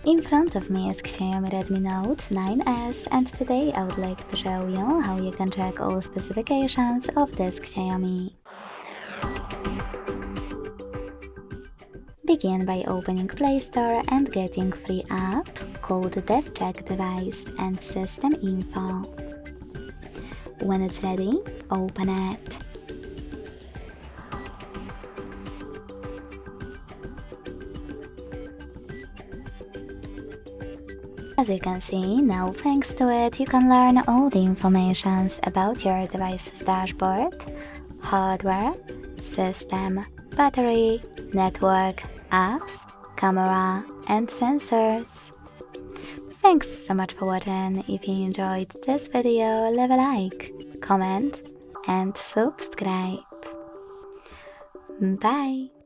In front of me is Xiaomi Redmi Note 9S, and today I would like to show you how you can check all specifications of this Xiaomi. Begin by opening Play Store and getting free app called DevCheck device and System Info. When it's ready, open it. As you can see, now thanks to it, you can learn all the information about your device's dashboard, hardware, system, battery, network, apps, camera, and sensors. Thanks so much for watching. If you enjoyed this video, leave a like, comment, and subscribe. Bye!